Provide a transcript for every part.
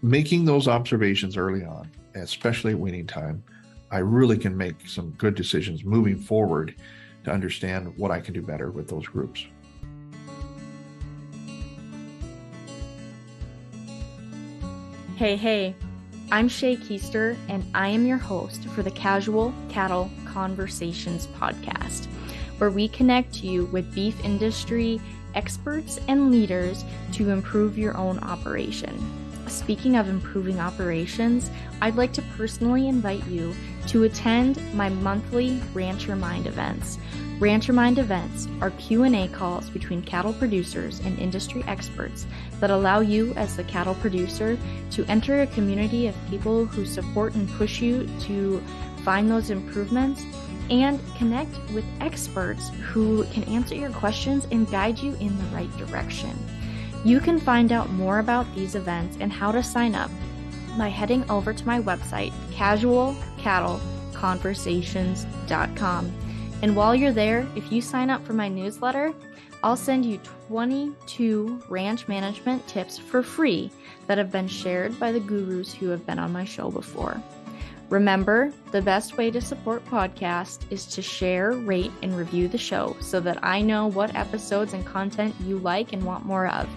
making those observations early on, especially at weaning time, I really can make some good decisions moving forward to understand what I can do better with those groups. Hey, I'm Shay Keister, and I am your host for the Casual Cattle Conversations podcast, where we connect you with beef industry experts and leaders to improve your own operation. Speaking of improving operations, I'd like to personally invite you to attend my monthly RancherMind events. RancherMind events are Q&A calls between cattle producers and industry experts that allow you as the cattle producer to enter a community of people who support and push you to find those improvements and connect with experts who can answer your questions and guide you in the right direction. You can find out more about these events and how to sign up by heading over to my website, casualcattleconversations.com. And while you're there, if you sign up for my newsletter, I'll send you 22 ranch management tips for free that have been shared by the gurus who have been on my show before. Remember, the best way to support podcasts is to share, rate, and review the show so that I know what episodes and content you like and want more of.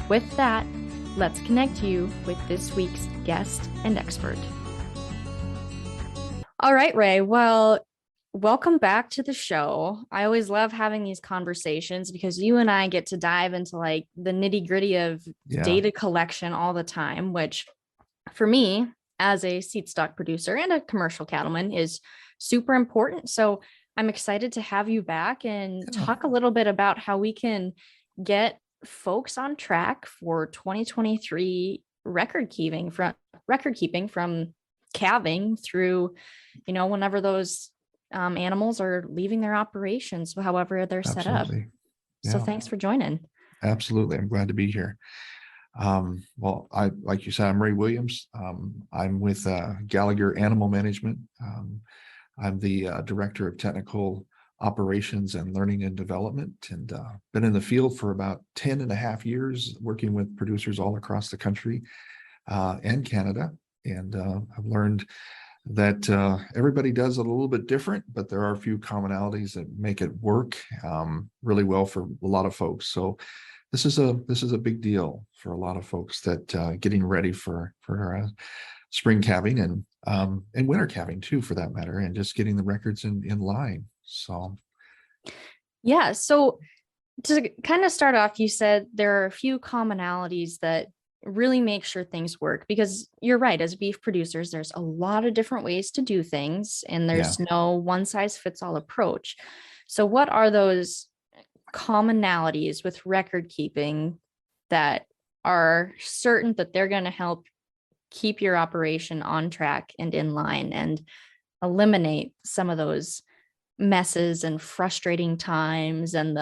With that, let's connect you with this week's guest and expert. All right, Ray. Well, welcome back to the show. I always love having these conversations because you and I get to dive into like the nitty-gritty of data collection all the time, which for me, as a seat stock producer and a commercial cattleman, is super important. So I'm excited to have you back and talk a little bit about how we can get folks on track for 2023 record keeping from calving through, whenever those animals are leaving their operations, however they're set up. Yeah. So thanks for joining. Absolutely. I'm glad to be here. Well, like you said, I'm Ray Williams. I'm with Gallagher Animal Management. I'm the Director of Technical Operations and Learning and Development, and been in the field for about 10 and a half years, working with producers all across the country and Canada. And I've learned that everybody does it a little bit different, but there are a few commonalities that make it work really well for a lot of folks. So this is a big deal for a lot of folks that getting ready for spring calving and winter calving too, for that matter, and just getting the records in line. So, yeah. So to kind of start off, you said there are a few commonalities that really make sure things work, because you're right. As beef producers, there's a lot of different ways to do things, and there's no one size fits all approach. So what are those commonalities with record keeping that are certain that they're going to help keep your operation on track and in line and eliminate some of those messes and frustrating times and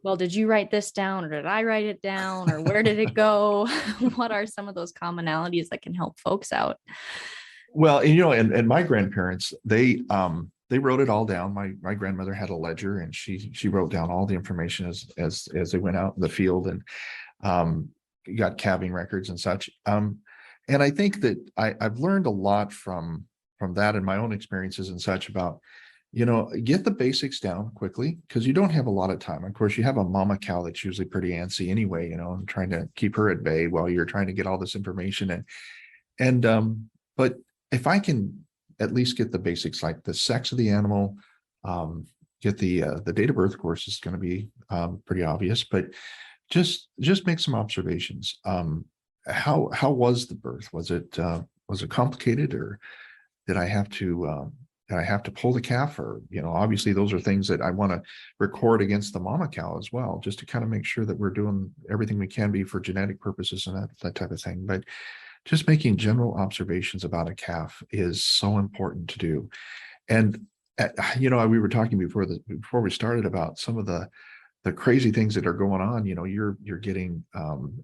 well, did you write this down or did I write it down or where did it go? What are some of those commonalities that can help folks out? Well, and my grandparents, they wrote it all down. My grandmother had a ledger, and she wrote down all the information as they went out in the field and got calving records and such. And I think that I've learned a lot from that and my own experiences and such about, get the basics down quickly, because you don't have a lot of time. Of course, you have a mama cow that's usually pretty antsy anyway, and trying to keep her at bay while you're trying to get all this information. But if I can at least get the basics, like the sex of the animal, get the date of birth, of course, is going to be pretty obvious, but just make some observations. How was the birth? Was it complicated, or did I have to pull the calf? Or obviously those are things that I want to record against the mama cow as well, just to kind of make sure that we're doing everything we can be for genetic purposes and that type of thing. But just making general observations about a calf is so important to do. And we were talking before we started about some of the crazy things that are going on. You're getting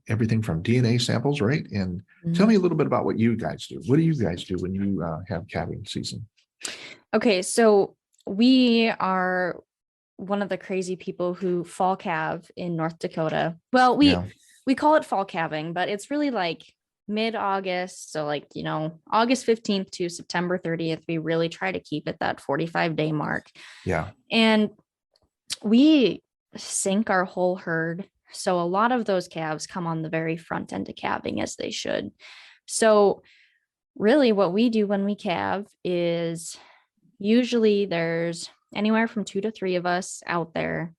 everything from DNA samples, right? And tell me a little bit about what you guys do. What do you guys do when you have calving season? Okay, so we are one of the crazy people who fall calve in North Dakota. Well, we call it fall calving, but it's really like mid-August. So like, August 15th to September 30th, we really try to keep it that 45-day mark. Yeah. And we sync our whole herd. So a lot of those calves come on the very front end of calving, as they should. So really what we do when we calve is usually there's anywhere from 2 to 3 of us out there,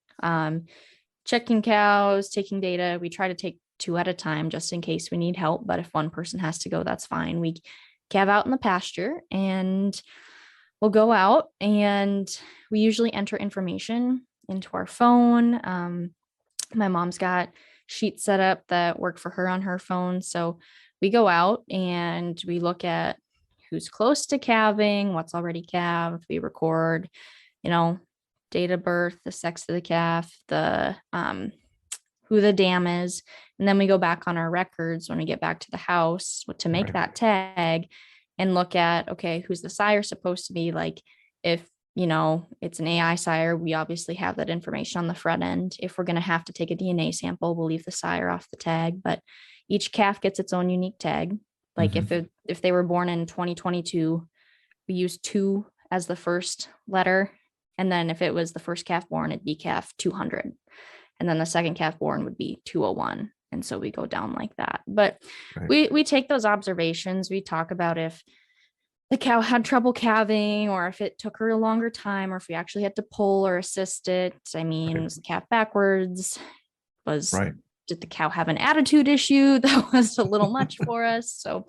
checking cows, taking data. We try to take 2 at a time just in case we need help. But if one person has to go, that's fine. We calve out in the pasture and we'll go out, and we usually enter information into our phone. My mom's got sheets set up that work for her on her phone. So we go out and we look at who's close to calving, what's already calved. We record, date of birth, the sex of the calf, the who the dam is. And then we go back on our records when we get back to the house to make that tag and look at, okay, who's the sire supposed to be? Like if, it's an AI sire, we obviously have that information on the front end. If we're going to have to take a DNA sample, we'll leave the sire off the tag, but each calf gets its own unique tag. Like if they were born in 2022, we use 2 as the first letter. And then if it was the first calf born, it'd be calf 200. And then the second calf born would be 201. And so we go down like that. But we take those observations. We talk about if the cow had trouble calving, or if it took her a longer time, or if we actually had to pull or assist it. I mean, was the calf backwards? Did the cow have an attitude issue that was a little much for us? So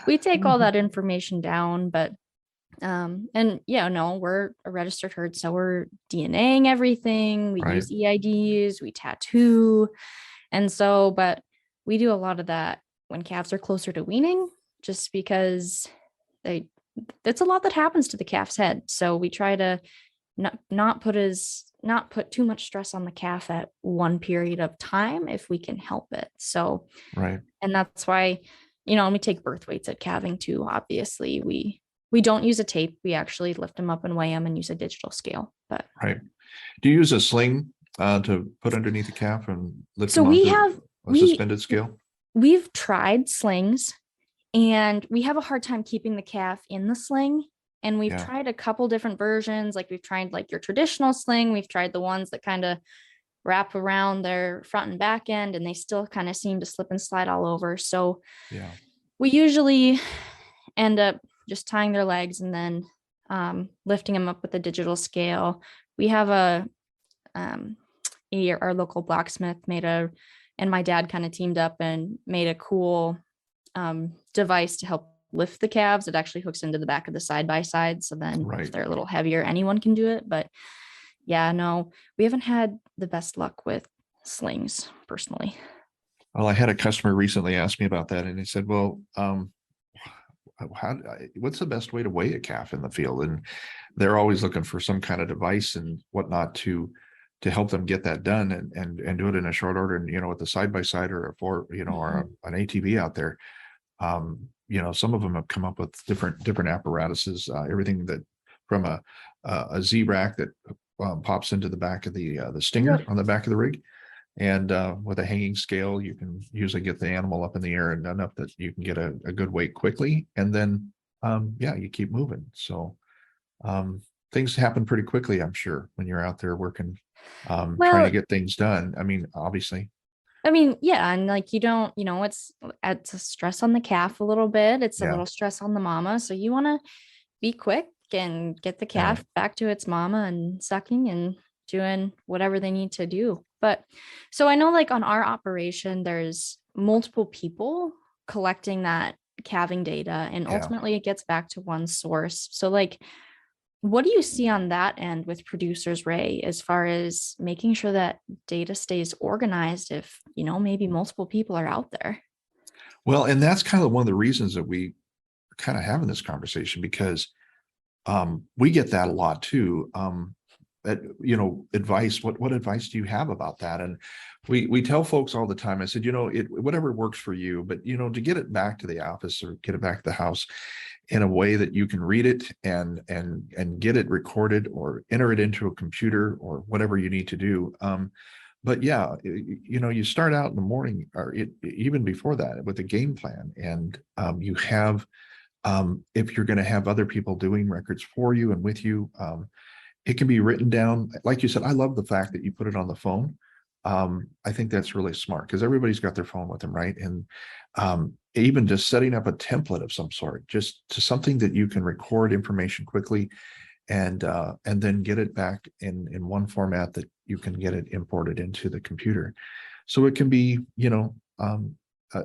we take all that information down. But we're a registered herd, so we're DNAing everything. We use EIDs, we tattoo. And so, but we do a lot of that when calves are closer to weaning, just because it's a lot that happens to the calf's head. So we try to not put too much stress on the calf at one period of time if we can help it. So, and that's why, and we take birth weights at calving too. Obviously, we don't use a tape. We actually lift them up and weigh them and use a digital scale. But do you use a sling to put underneath the calf and lift them we onto a suspended scale? We've tried slings, and we have a hard time keeping the calf in the sling. And we've tried a couple different versions. Like we've tried like your traditional sling. We've tried the ones that kind of wrap around their front and back end, and they still kind of seem to slip and slide all over. So we usually end up just tying their legs and then lifting them up with a digital scale. We have our local blacksmith and my dad kind of teamed up and made a cool device to help lift the calves. It actually hooks into the back of the side-by-side. So then if they're a little heavier, anyone can do it. But we haven't had the best luck with slings personally. Well, I had a customer recently ask me about that, and he said, well, what's the best way to weigh a calf in the field? And they're always looking for some kind of device and whatnot to help them get that done and do it in a short order. And, with the side-by-side or or an ATV out there, some of them have come up with different apparatuses, everything that from a Z rack that pops into the back of the stinger on the back of the rig. And with a hanging scale, you can usually get the animal up in the air and enough that you can get a good weight quickly. And then, you keep moving. So things happen pretty quickly, I'm sure, when you're out there working, trying to get things done. I mean, obviously. And like you don't, it's a stress on the calf a little bit. It's a little stress on the mama. So you want to be quick and get the calf back to its mama and sucking and doing whatever they need to do. But so I know like on our operation, there's multiple people collecting that calving data, and ultimately it gets back to one source. So like, what do you see on that end with producers, Ray, as far as making sure that data stays organized if, maybe multiple people are out there? Well, and that's kind of one of the reasons that we are kind of having this conversation, because we get that a lot too. Advice, what advice do you have about that? And we tell folks all the time, I said, whatever works for you, but to get it back to the office or get it back to the house in a way that you can read it and get it recorded or enter it into a computer or whatever you need to do. But yeah, you start out in the morning or even before that with a game plan, and you have, if you're going to have other people doing records for you and with you, it can be written down. Like you said, I love the fact that you put it on the phone. I think that's really smart because everybody's got their phone with them, right? And even just setting up a template of some sort, just to something that you can record information quickly and then get it back in one format that you can get it imported into the computer. So it can be,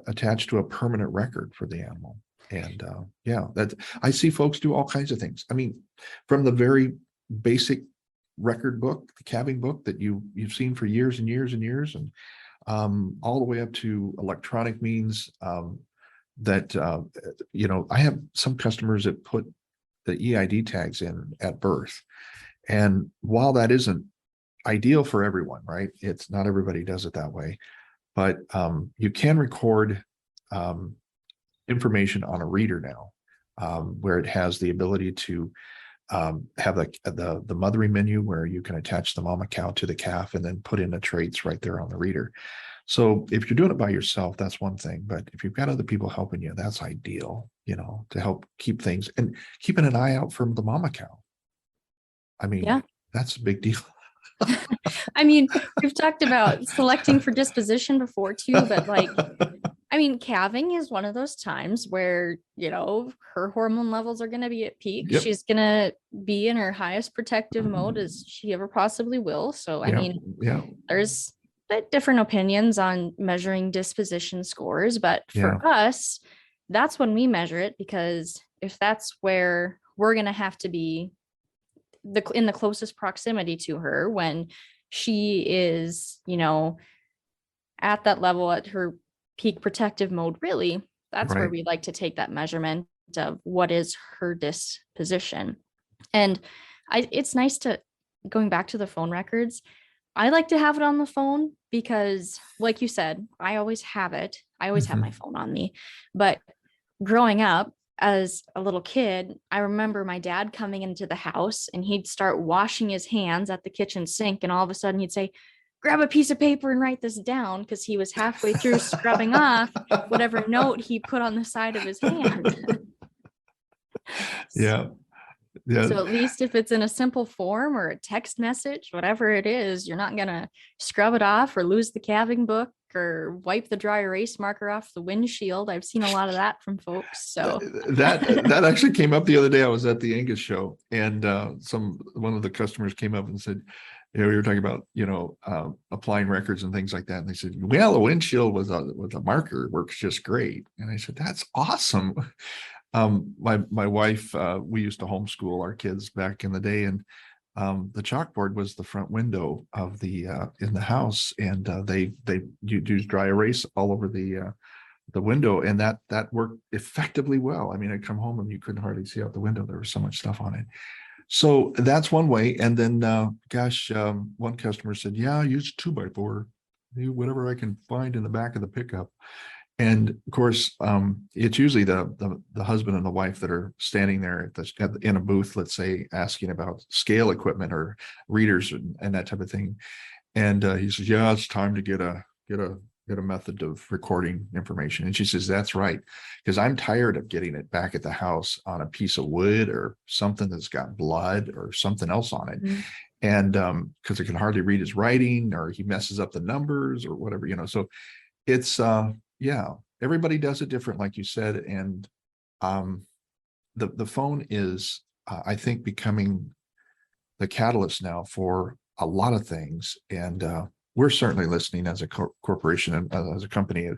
attached to a permanent record for the animal. And yeah, that I see folks do all kinds of things. I mean, from the very basic record book, the calving book that you've seen for years and years and years, and all the way up to electronic means that I have some customers that put the EID tags in at birth. And while that isn't ideal for everyone, right? It's not everybody does it that way, but you can record information on a reader now, where it has the ability to have the mothering menu where you can attach the mama cow to the calf and then put in the traits right there on the reader. So if you're doing it by yourself, that's one thing. But if you've got other people helping you, that's ideal, to help keep things and keeping an eye out for the mama cow. I mean, Yeah. that's a big deal. I mean, we've talked about selecting for disposition before too, but calving is one of those times where, her hormone levels are going to be at peak. Yep. She's going to be in her highest protective mode as she ever possibly will. So, there's different opinions on measuring disposition scores, but for us, that's when we measure it, because if that's where we're going to have to be in the closest proximity to her when she is, at that level at her peak protective mode, really, that's where we like to take that measurement of what is her disposition. And it's nice to, going back to the phone records, I like to have it on the phone because, like you said, I always have it. I always have my phone on me. But growing up as a little kid, I remember my dad coming into the house and he'd start washing his hands at the kitchen sink. And all of a sudden he'd say, grab a piece of paper and write this down, because he was halfway through scrubbing off whatever note he put on the side of his hand. Yeah. So at least if it's in a simple form or a text message, whatever it is, you're not going to scrub it off or lose the calving book or wipe the dry erase marker off the windshield. I've seen a lot of that from folks. So that actually came up the other day. I was at the Angus show, and one of the customers came up and said, we were talking about, applying records and things like that. And they said, well, a windshield with a marker works just great. And I said, that's awesome. My wife, we used to homeschool our kids back in the day, and the chalkboard was the front window of the in the house, and you do dry erase all over the window, and that worked effectively well. I mean, I'd come home and you couldn't hardly see out the window. There was so much stuff on it. So that's one way. And then, one customer said, yeah, I use 2x4, whatever I can find in the back of the pickup. And of course, it's usually the husband and the wife that are standing there in a booth, let's say, asking about scale equipment or readers and that type of thing. And he says, yeah, it's time to get a method of recording information. And she says, that's right, because I'm tired of getting it back at the house on a piece of wood or something that's got blood or something else on it. Mm-hmm. And because it can hardly read his writing, or he messes up the numbers or whatever, so it's everybody does it different, like you said. And the phone is I think becoming the catalyst now for a lot of things. And we're certainly listening as a corporation and as a company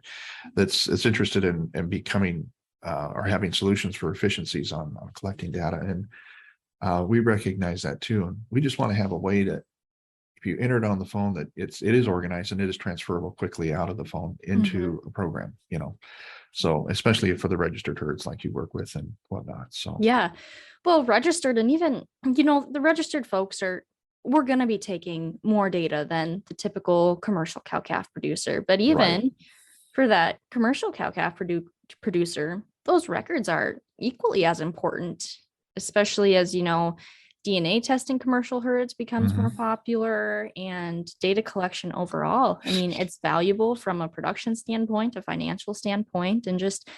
that's interested in becoming or having solutions for efficiencies on collecting data. And we recognize that too. And we just want to have a way to, if you enter it on the phone, that it is organized and it is transferable quickly out of the phone into a program, so especially for the registered herds like you work with and whatnot. So yeah, well, registered, and even the registered folks we're going to be taking more data than the typical commercial cow-calf producer. But even for that commercial cow-calf producer, those records are equally as important, especially as DNA testing commercial herds becomes more popular, and data collection overall. I mean, it's valuable from a production standpoint, a financial standpoint, and just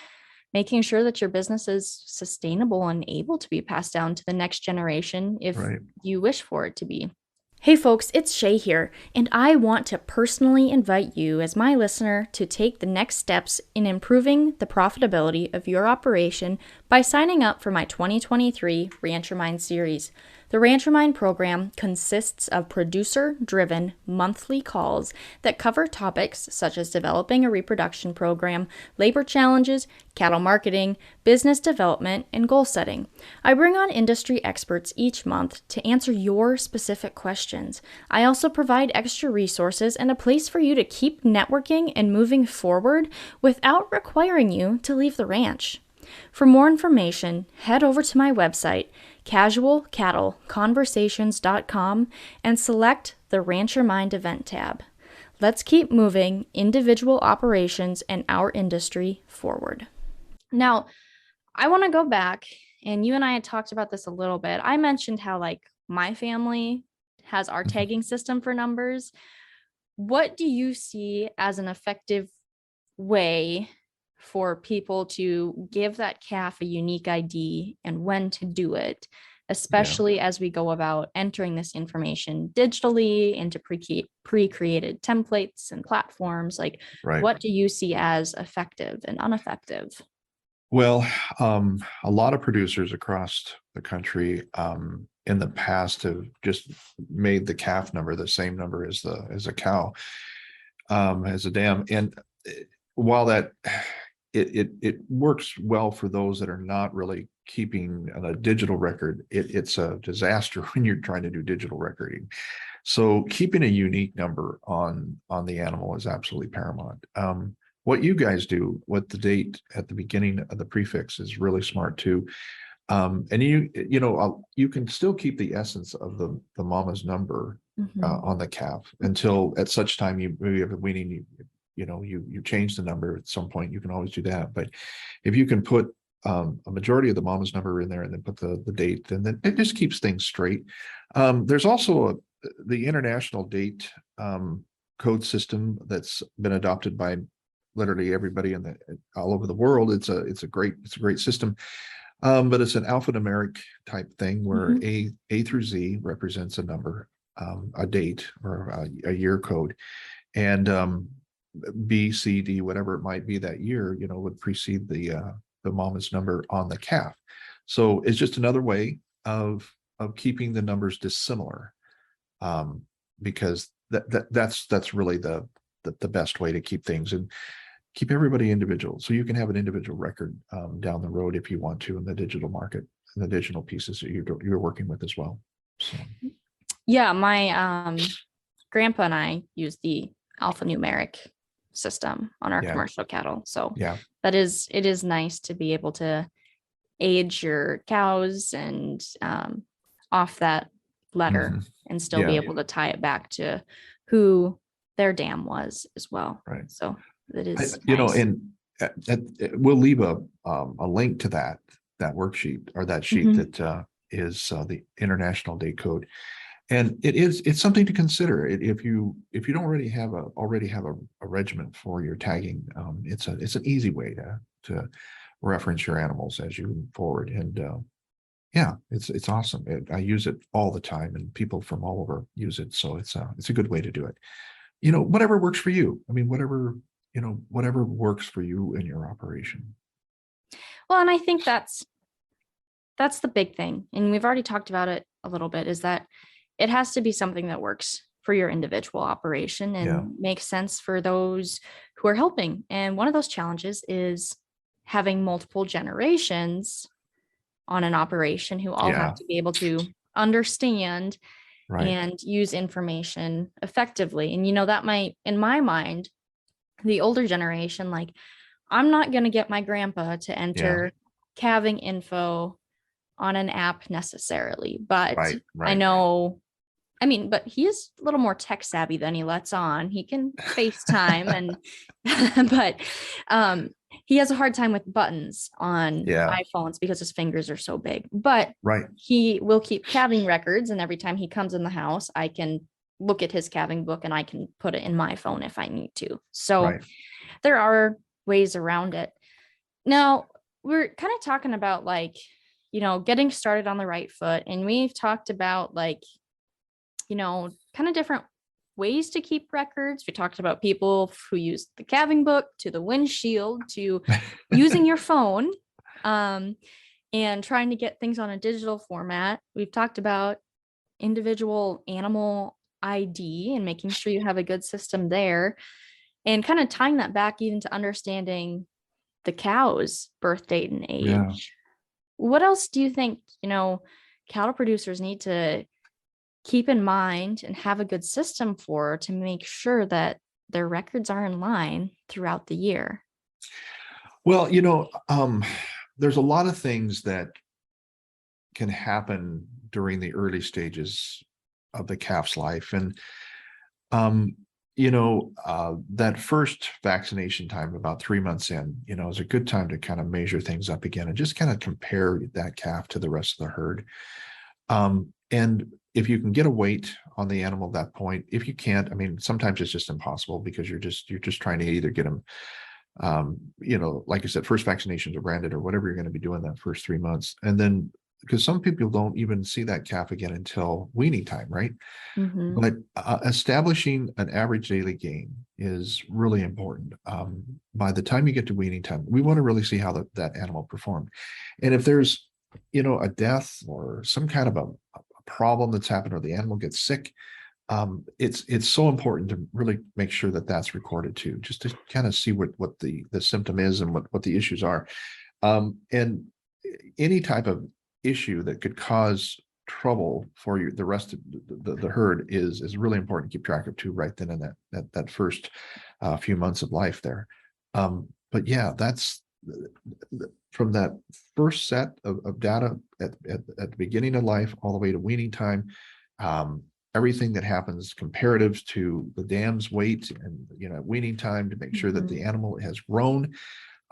making sure that your business is sustainable and able to be passed down to the next generation if you wish for it to be. Hey folks, it's Shay here, and I want to personally invite you as my listener to take the next steps in improving the profitability of your operation by signing up for my 2023 RancherMind series. The RancherMind program consists of producer-driven monthly calls that cover topics such as developing a reproduction program, labor challenges, cattle marketing, business development, and goal setting. I bring on industry experts each month to answer your specific questions. I also provide extra resources and a place for you to keep networking and moving forward without requiring you to leave the ranch. For more information, head over to my website, casualcattleconversations.com, and select the RancherMind Event tab. Let's keep moving individual operations and our industry forward. Now, I want to go back, and you and I had talked about this a little bit. I mentioned how my family has our tagging system for numbers. What do you see as an effective way for people to give that calf a unique ID and when to do it, especially as we go about entering this information digitally into pre-created templates and platforms? What do you see as effective and ineffective? Well, a lot of producers across the country in the past have just made the calf number the same number as a cow, as a dam. And while that it works well for those that are not really keeping a digital record, it's a disaster when you're trying to do digital recording. So keeping a unique number on the animal is absolutely paramount. What you guys do with the date at the beginning of the prefix is really smart too. And you can still keep the essence of the mama's number on the calf until at such time you maybe have a weaning, you change the number at some point. You can always do that. But if you can put a majority of the mama's number in there and then put the date, and then it just keeps things straight. There's also the international date code system that's been adopted by literally everybody all over the world. It's a great system. But it's an alphanumeric type thing where A through Z represents a number, a date or a year code, and B, C, D, whatever it might be that year, would precede the mama's number on the calf. So it's just another way of keeping the numbers dissimilar, because that's really the best way to keep things and keep everybody individual. So you can have an individual record down the road if you want to in the digital market and the digital pieces that you're working with as well. So. Yeah, my grandpa and I use the alphanumeric system on our commercial cattle. So it is nice to be able to age your cows and off that letter and still be able to tie it back to who their dam was as well. Right. So that is nice. And we'll leave a link to that worksheet or that sheet that is the international date code. And it's something to consider. If you don't already have a regimen for your tagging, it's an easy way to reference your animals as you move forward. And it's awesome. I use it all the time, and people from all over use it. So it's a good way to do it. Whatever works for you. I mean, whatever works for you in your operation. Well, and I think that's the big thing, and we've already talked about it a little bit, is that it has to be something that works for your individual operation and makes sense for those who are helping. And one of those challenges is having multiple generations on an operation who all have to be able to understand and use information effectively. And that might, in my mind, the older generation, I'm not going to get my grandpa to enter calving info on an app necessarily, but I know, but he is a little more tech savvy than he lets on. He can FaceTime and, but he has a hard time with buttons on Yeah, iPhones because his fingers are so big, but right, he will keep calving records. And every time he comes in the house, I can look at his calving book and I can put it in my phone if I need to. So right. there are ways around it. Now, we're kind of talking about like, getting started on the right foot. And we've talked about like, kind of different ways to keep records. We talked about people who use the calving book to the windshield to using your phone, and trying to get things on a digital format. We've talked about individual animal ID and making sure you have a good system there, and kind of tying that back even to understanding the cow's birth date and Yeah. age. What else do you think, cattle producers need to keep in mind and have a good system for to make sure that their records are in line throughout the year? Well, there's a lot of things that can happen during the early stages of the calf's life. And um, that first vaccination time, about 3 months in, is a good time to kind of measure things up again and just kind of compare that calf to the rest of the herd. And if you can get a weight on the animal at that point, if you can't, I mean, sometimes it's just impossible because you're just trying to either get them, like I said, first vaccinations are branded or whatever you're going to be doing that first 3 months. And then because some people don't even see that calf again until weaning time, right? Mm-hmm. But establishing an average daily gain is really important. By the time you get to weaning time, we want to really see how that animal performed. And if there's, a death or some kind of a problem that's happened or the animal gets sick, it's so important to really make sure that that's recorded too, just to kind of see what the symptom is and what the issues are. And any type of issue that could cause trouble for you, the rest of the herd is really important to keep track of too, right then and that first few months of life there. But yeah, that's from that first set of data at the beginning of life all the way to weaning time. Everything that happens comparatives to the dam's weight and weaning time to make sure that the animal has grown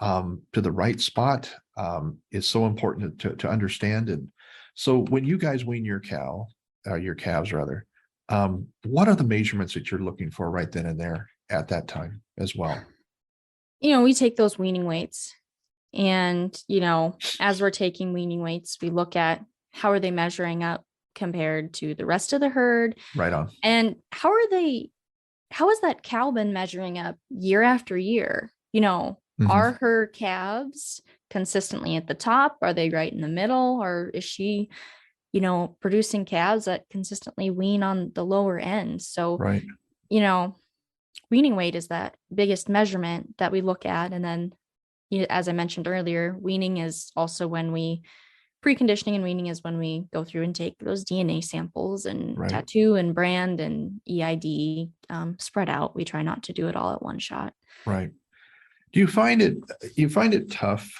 to the right spot is so important to understand. And so when you guys wean your calves rather, what are the measurements that you're looking for right then and there at that time as well? We take those weaning weights, and, as we're taking weaning weights, we look at how are they measuring up compared to the rest of the herd, Right on. and how is that cow been measuring up year after year? Are Mhm. her calves consistently at the top? Are they right in the middle? Or is she, producing calves that consistently wean on the lower end? So, Right. you know, weaning weight is that biggest measurement that we look at. And then, as I mentioned earlier, weaning is also when we preconditioning, and weaning is when we go through and take those DNA samples and Right. tattoo and brand and EID, spread out. We try not to do it all at one shot. Right. Do you find it tough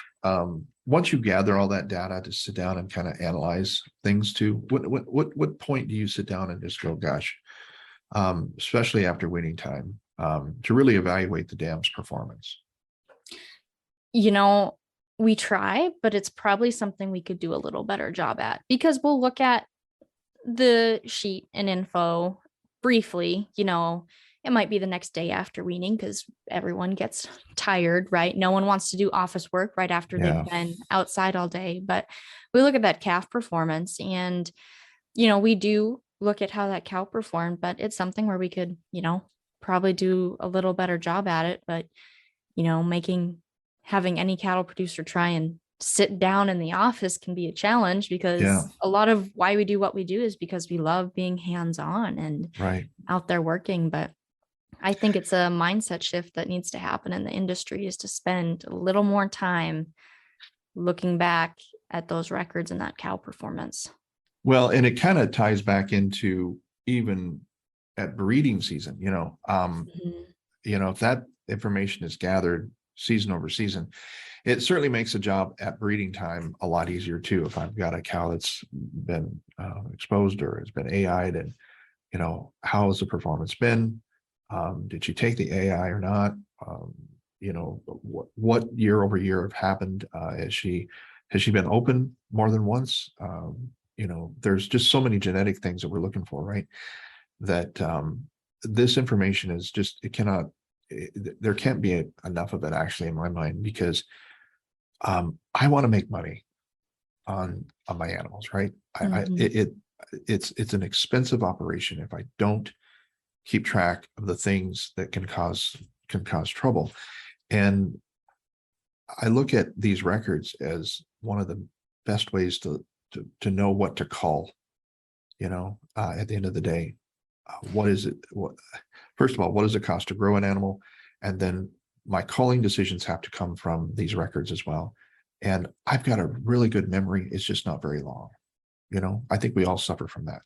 once you gather all that data to sit down and kind of analyze things too? What point do you sit down and just go, gosh, especially after weaning time, to really evaluate the dam's performance? you know, we try, but it's probably something we could do a little better job at, because we'll look at the sheet and info briefly. It might be the next day after weaning because everyone gets tired, right? No one wants to do office work right after they've Yeah. been outside all day. But we look at that calf performance, and, we do look at how that cow performed, but it's something where we could, probably do a little better job at it. But, having any cattle producer try and sit down in the office can be a challenge, Yeah. because a lot of why we do what we do is because we love being hands-on and Right. out there working. But I think it's a mindset shift that needs to happen in the industry, is to spend a little more time looking back at those records and that cow performance. Well, and it kind of ties back into even at breeding season, Mhm. if that information is gathered season over season, it certainly makes the job at breeding time a lot easier too. If I've got a cow that's been exposed or has been AI'd, and how has the performance been? Did you take the AI or not? what year over year have happened. Has she been open more than once? There's just so many genetic things that we're looking for, right? That this information is just, there can't be enough of it actually in my mind, because I want to make money on my animals, right? It's an expensive operation if I don't keep track of the things that can cause trouble. And I look at these records as one of the best ways to know what to call, at the end of the day. What is it? First of all, what does it cost to grow an animal? And then my calling decisions have to come from these records as well. And I've got a really good memory. It's just not very long. I think we all suffer from that.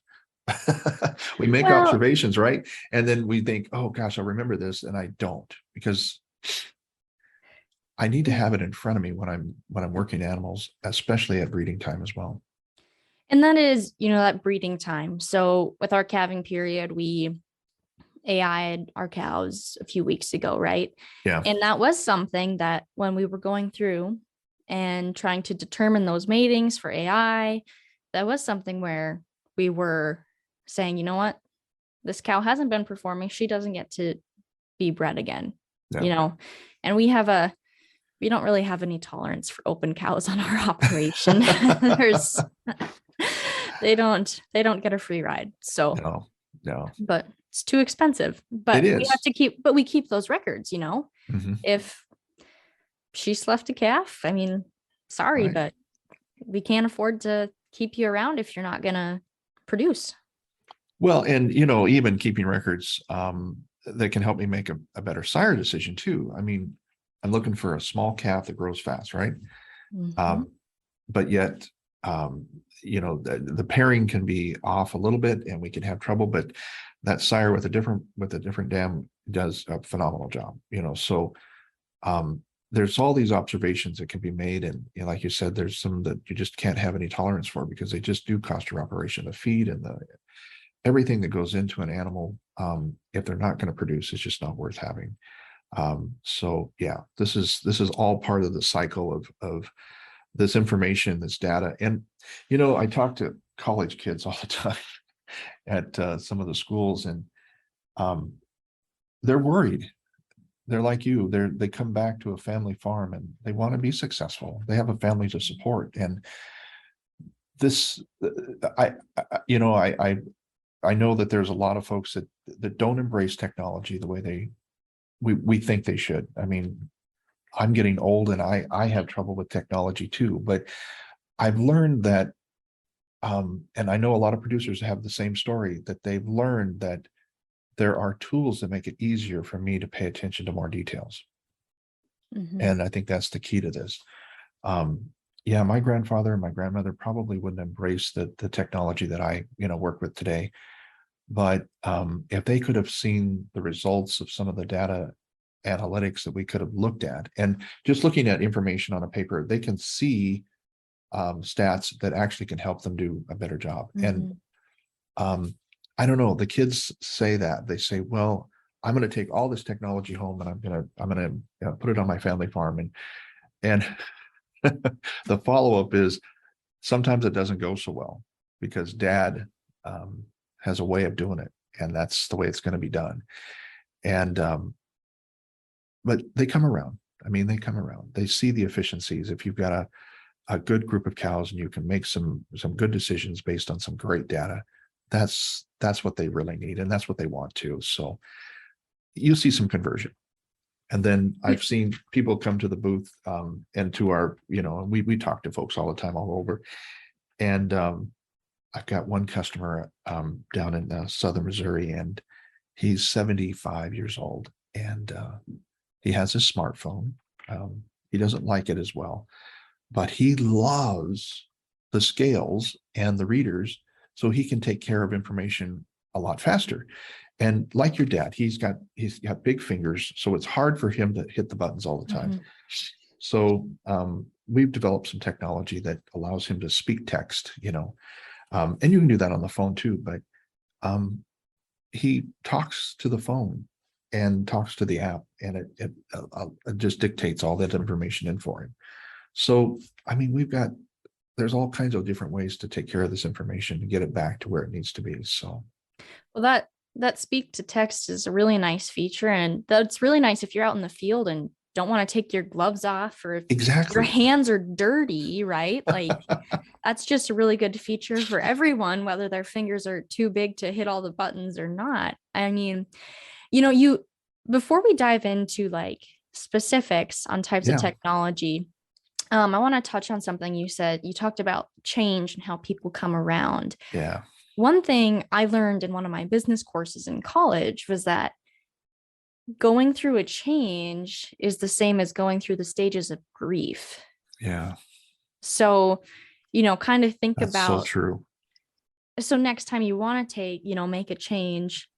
We make observations, right? And then we think, oh gosh, I'll remember this. And I don't, because I need to have it in front of me when I'm working animals, especially at breeding time as well. And that is, that breeding time. So with our calving period, we AI'd our cows a few weeks ago, right? Yeah. And that was something that when we were going through and trying to determine those matings for AI, that was something where we were saying, you know what, this cow hasn't been performing. She doesn't get to be bred again, and we don't really have any tolerance for open cows on our operation. They don't get a free ride. So no, but it's too expensive. But we have to we keep those records, If she left a calf, I mean, sorry, right, but we can't afford to keep you around if you're not gonna produce. Well, and even keeping records that can help me make a better sire decision too. I mean, I'm looking for a small calf that grows fast, right? But yet, the pairing can be off a little bit, and we can have trouble. But that sire with a different dam does a phenomenal job. So there's all these observations that can be made, and like you said, there's some that you just can't have any tolerance for, because they just do cost your operation. The feed and everything that goes into an animal, if they're not going to produce, it's just not worth having. So yeah, this is all part of the cycle of this information, this data. And I talk to college kids all the time at some of the schools, and they're worried. They're like you. They come back to a family farm and they want to be successful. They have a family to support, and this, I know that there's a lot of folks that don't embrace technology the way we think they should. I mean, I'm getting old and I have trouble with technology too, but I've learned that, and I know a lot of producers have the same story, that they've learned that there are tools that make it easier for me to pay attention to more details. And I think that's the key to this. Yeah, my grandfather and my grandmother probably wouldn't embrace the technology that I, work with today. But if they could have seen the results of some of the data analytics that we could have looked at, and just looking at information on a paper, they can see stats that actually can help them do a better job. And I don't know, the kids say that. They say, well, I'm going to take all this technology home and I'm going to put it on my family farm. And the follow-up is sometimes it doesn't go so well, because dad has a way of doing it, and that's the way it's going to be done. And but they come around. I mean, they come around. They see the efficiencies. If you've got a good group of cows and you can make some good decisions based on some great data, that's what they really need, and that's what they want to. So you see some conversion. And then I've seen people come to the booth and to our, we talk to folks all the time all over. And I've got one customer down in southern Missouri, and he's 75 years old, and he has a smartphone. He doesn't like it as well, but he loves the scales and the readers, so he can take care of information a lot faster. And like your dad, he's got big fingers, so it's hard for him to hit the buttons all the time. So we've developed some technology that allows him to speak text, and you can do that on the phone too, but he talks to the phone and talks to the app, and it just dictates all that information in for him. So, I mean, there's all kinds of different ways to take care of this information to get it back to where it needs to be. So, well, that speak to text is a really nice feature, and that's really nice if you're out in the field and don't want to take your gloves off, or if your exactly. hands are dirty, right? Like that's just a really good feature for everyone, whether their fingers are too big to hit all the buttons or not. I mean, before we dive into like specifics on types of Yeah. technology, I want to touch on something you said. You talked about change and how people come around. Yeah. One thing I learned in one of my business courses in college was that going through a change is the same as going through the stages of grief. Yeah. So, kind of think That's so about, true. so next time you want to make a change,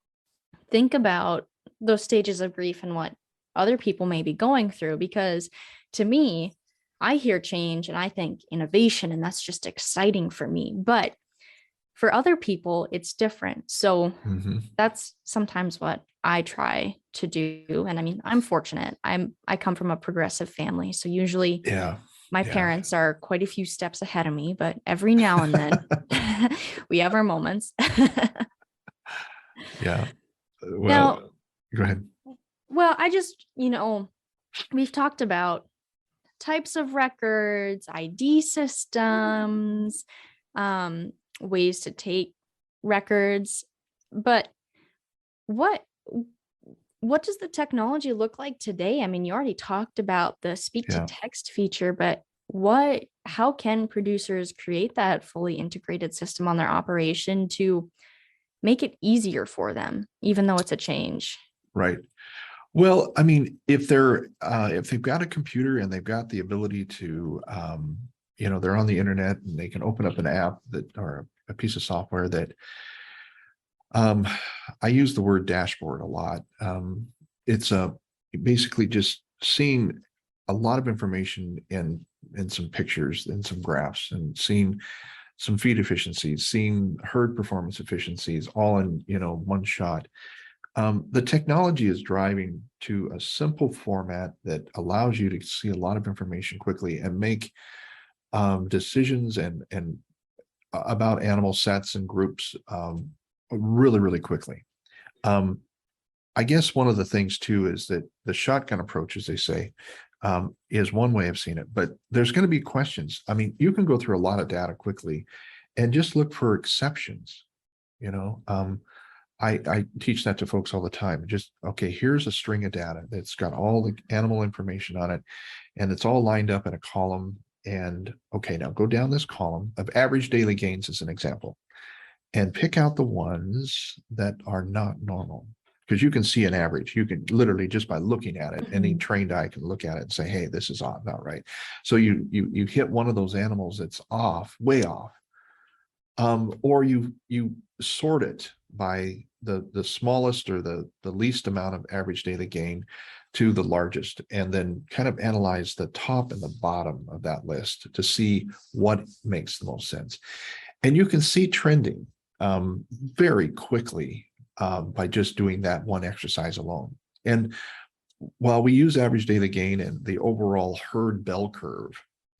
think about those stages of grief and what other people may be going through. Because to me, I hear change and I think innovation, and that's just exciting for me. But for other people, it's different. So that's sometimes what I try to do. And I mean, I'm fortunate. I come from a progressive family. So usually my parents are quite a few steps ahead of me, but every now and then we have our moments. Yeah. Well, Now, go ahead. well, I just, we've talked about types of records, ID systems, ways to take records, but what does the technology look like today? I mean, you already talked about the speak to text feature, but how can producers create that fully integrated system on their operation to make it easier for them, even though it's a change? Right. Well, I mean, if they've got a computer and they've got the ability to, they're on the internet and they can open up an app or a piece of software that, I use the word dashboard a lot. It's basically just seeing a lot of information in some pictures and some graphs, and seeing some feed efficiencies, seeing herd performance efficiencies, all in one shot. The technology is driving to a simple format that allows you to see a lot of information quickly and make decisions and about animal sets and groups really, really quickly. I guess one of the things too is that the shotgun approach, as they say, is one way of seeing it, but there's going to be questions. I mean, you can go through a lot of data quickly and just look for exceptions. I teach that to folks all the time. Just, okay, here's a string of data that's got all the animal information on it, and it's all lined up in a column. And okay, now go down this column of average daily gains as an example, and pick out the ones that are not normal. Because you can see an average. You can literally, just by looking at it, any trained eye can look at it and say, hey, this is off, not right. So you hit one of those animals that's off, way off. Or you sort it by the smallest or the least amount of average daily gain to the largest, and then kind of analyze the top and the bottom of that list to see what makes the most sense. And you can see trending very quickly by just doing that one exercise alone. And while we use average daily gain and the overall herd bell curve,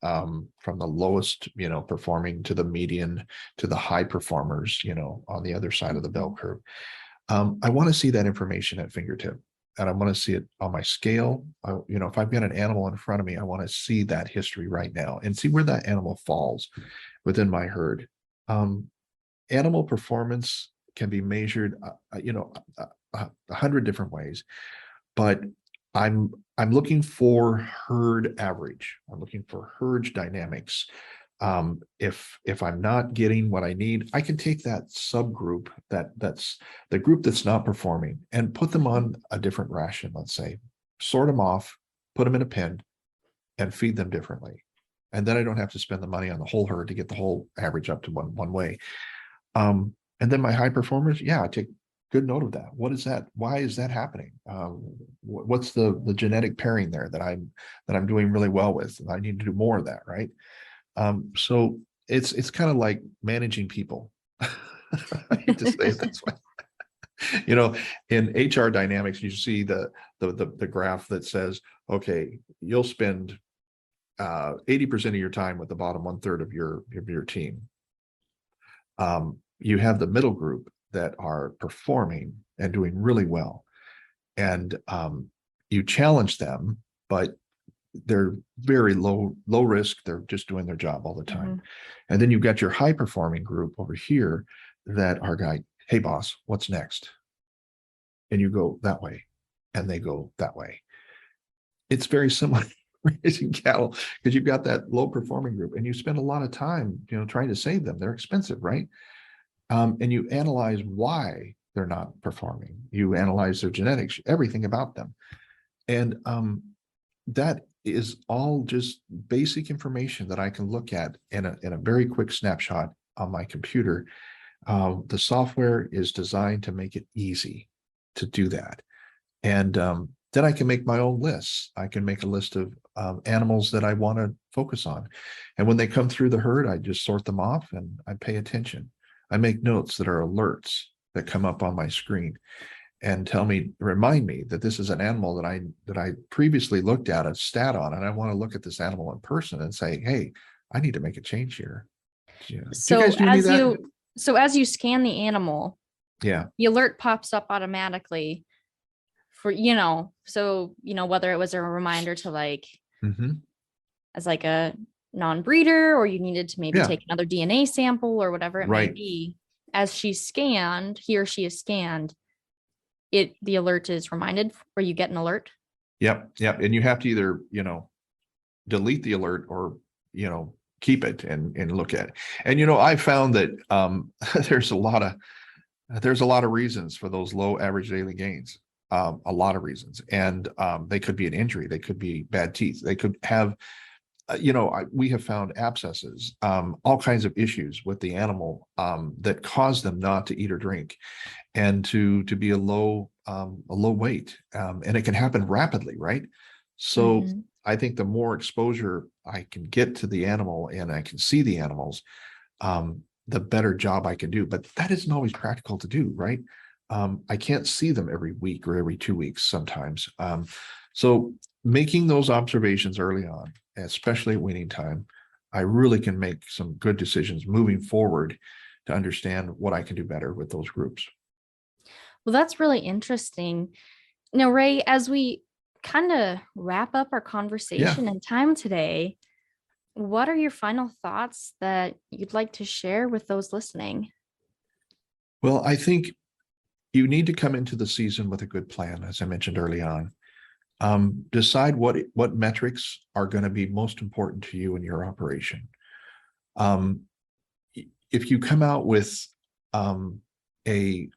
from the lowest, performing to the median to the high performers, on the other side of the bell curve, I want to see that information at fingertip, and I want to see it on my scale. If I've got an animal in front of me, I want to see that history right now and see where that animal falls within my herd. Animal performance can be measured, 100 different ways, but I'm looking for herd average. I'm looking for herd dynamics. If I'm not getting what I need, I can take that subgroup, that's the group that's not performing, and put them on a different ration. Let's say, sort them off, put them in a pen, and feed them differently. And then I don't have to spend the money on the whole herd to get the whole average up to one way. And then my high performers, I take good note of that. What is that? Why is that happening? What's the genetic pairing there that I'm doing really well with? I need to do more of that, right? So it's kind of like managing people. I hate to say it this way. You know, in HR dynamics, you see the graph that says, okay, you'll spend 80% of your time with the bottom 1/3 of your team. You have the middle group that are performing and doing really well, and you challenge them, but they're very low risk. They're just doing their job all the time. And then you've got your high performing group over here that are like, hey boss, what's next? And you go that way, and they go that way. It's very similar raising cattle, because you've got that low performing group and you spend a lot of time, trying to save them. They're expensive, right? And you analyze why they're not performing. You analyze their genetics, everything about them. And that is all just basic information that I can look at in a very quick snapshot on my computer. The software is designed to make it easy to do that. And then I can make my own lists. I can make a list of animals that I want to focus on. And when they come through the herd, I just sort them off and I pay attention. I make notes that are alerts that come up on my screen and remind me that this is an animal that I previously looked at a stat on, and I want to look at this animal in person and say, hey, I need to make a change here. Yeah. So do you guys do any of that? as you scan the animal, yeah, the alert pops up automatically for, whether it was a reminder to as like a non-breeder, or you needed to maybe take another DNA sample or whatever it may be. As he or she is scanned, the alert is reminded, or you get an alert. Yep. And you have to either, delete the alert or, keep it and look at it. And, I found that there's a lot of reasons for those low average daily gains. A lot of reasons. And they could be an injury. They could be bad teeth. They could have, we have found abscesses, all kinds of issues with the animal that cause them not to eat or drink, and to be a low weight. And it can happen rapidly, right? So I think the more exposure I can get to the animal and I can see the animals, the better job I can do. But that isn't always practical to do, right? I can't see them every week or every 2 weeks sometimes. So making those observations early on, especially at weaning time, I really can make some good decisions moving forward to understand what I can do better with those groups. Well, that's really interesting. Now, Ray, as we kind of wrap up our conversation and time today, what are your final thoughts that you'd like to share with those listening? Well, I think you need to come into the season with a good plan, as I mentioned early on. Decide what metrics are going to be most important to you in your operation. If you come out with a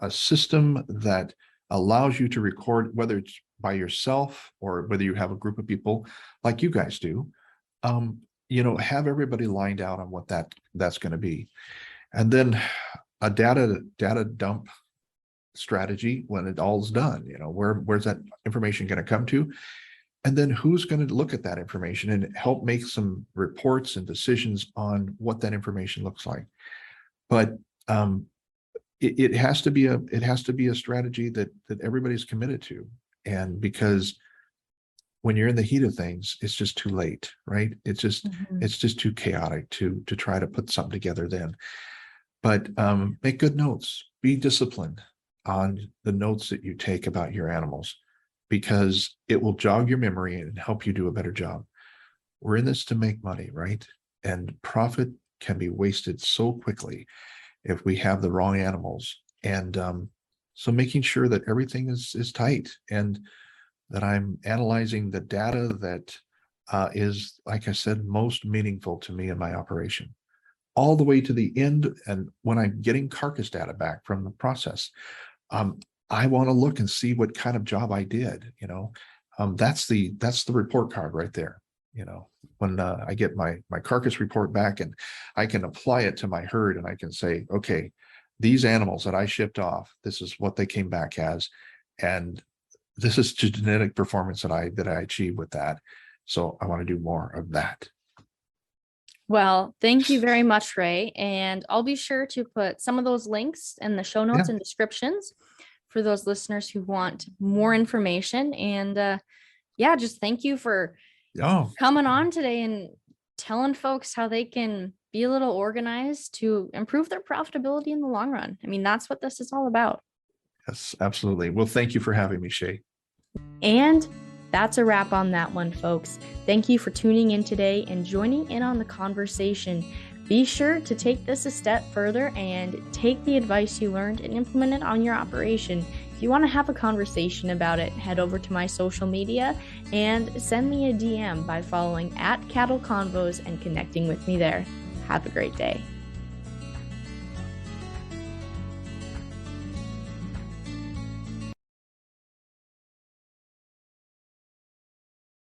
system that allows you to record, whether it's by yourself or whether you have a group of people like you guys do, have everybody lined out on what that's going to be, and then a data dump strategy when it all's done. Where's that information going to come to, and then who's going to look at that information and help make some reports and decisions on what that information looks like. But it has to be a strategy that everybody's committed to, and because when you're in the heat of things, it's just too late, right? It's just too chaotic to try to put something together then. But make good notes, be disciplined on the notes that you take about your animals, because it will jog your memory and help you do a better job. We're in this to make money, right? And profit can be wasted so quickly if we have the wrong animals. And so making sure that everything is tight, and that I'm analyzing the data that is, like I said, most meaningful to me in my operation, all the way to the end. And when I'm getting carcass data back from the process, I want to look and see what kind of job I did. That's the report card right there. When I get my carcass report back, and I can apply it to my herd, and I can say, okay, these animals that I shipped off, this is what they came back as, and this is genetic performance that I achieved with that. So I want to do more of that. Well, thank you very much, Ray. And I'll be sure to put some of those links in the show notes Yeah. and descriptions for those listeners who want more information. And yeah, just thank you for Oh, coming on today and telling folks how they can be a little organized to improve their profitability in the long run. I mean, that's what this is all about. yes, absolutely. Well, thank you for having me, Shay. And that's a wrap on that one, folks. Thank you for tuning in today and joining in on the conversation. Be sure to take this a step further and take the advice you learned and implement it on your operation. If you want to have a conversation about it, head over to my social media and send me a DM by following @CattleConvos and connecting with me there. Have a great day.